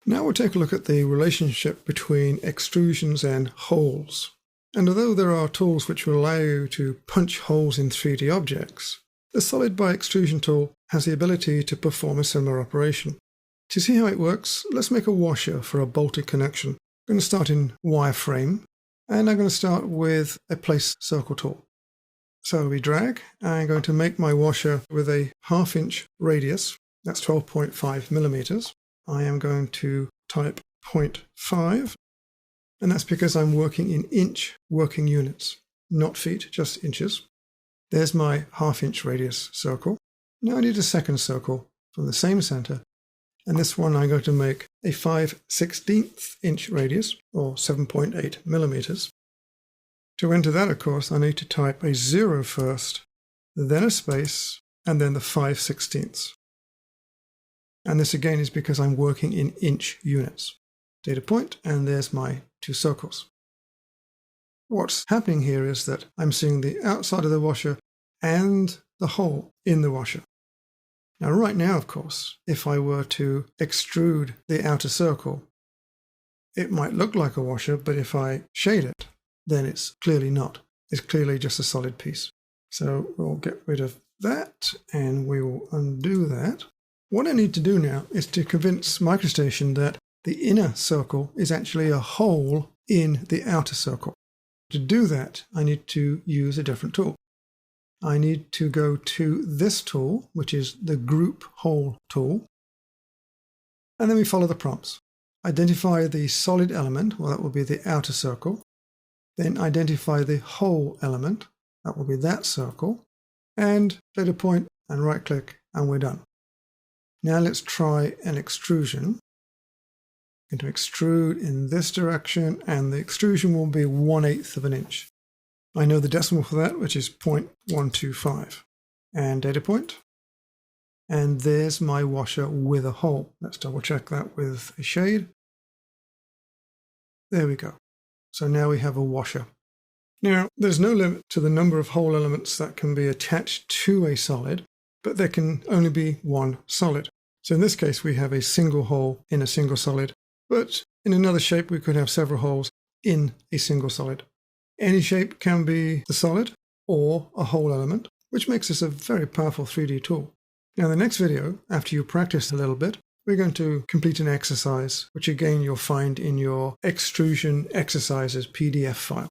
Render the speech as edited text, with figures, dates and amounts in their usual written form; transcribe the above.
Now we'll take a look at the relationship between extrusions and holes. And although there are tools which will allow you to punch holes in 3D objects, the Solid by Extrusion tool has the ability to perform a similar operation. To see how it works, let's make a washer for a bolted connection. I'm going to start in wireframe, and I'm going to start with a place circle tool. So we drag, I'm going to make my washer with a 1/2 inch radius, that's 12.5 millimeters. I am going to type 0.5, and that's because I'm working in inch working units, not feet, just inches. There's my 1/2 inch radius circle. Now I need a second circle from the same center, and this one I'm going to make a 5/16 inch radius, or 7.8 millimeters. To enter that, of course, I need to type a 0 first, then a space, and then the 5/16. And this again is because I'm working in inch units. Data point, and there's my 2 circles. What's happening here is that I'm seeing the outside of the washer and the hole in the washer. Now right now, of course, if I were to extrude the outer circle, it might look like a washer, but if I shade it, then it's clearly not. It's clearly just a solid piece. So we'll get rid of that, and we will undo that. What I need to do now is to convince MicroStation that the inner circle is actually a hole in the outer circle. To do that, I need to use a different tool. I need to go to this tool, which is the Group Hole tool, and then we follow the prompts. Identify the solid element, well, that will be the outer circle. Then identify the hole element, that will be that circle, and data point and right click, and we're done. Now let's try an extrusion. I'm going to extrude in this direction, and the extrusion will be 1/8 of an inch. I know the decimal for that, which is 0.125. And data point. And there's my washer with a hole. Let's double check that with a shade. There we go. So now we have a washer. Now, there's no limit to the number of hole elements that can be attached to a solid, but there can only be one solid. So in this case, we have a single hole in a single solid, but in another shape, we could have several holes in a single solid. Any shape can be the solid or a hole element, which makes this a very powerful 3D tool. Now, in the next video, after you practice a little bit, we're going to complete an exercise, which again you'll find in your extrusion exercises PDF file.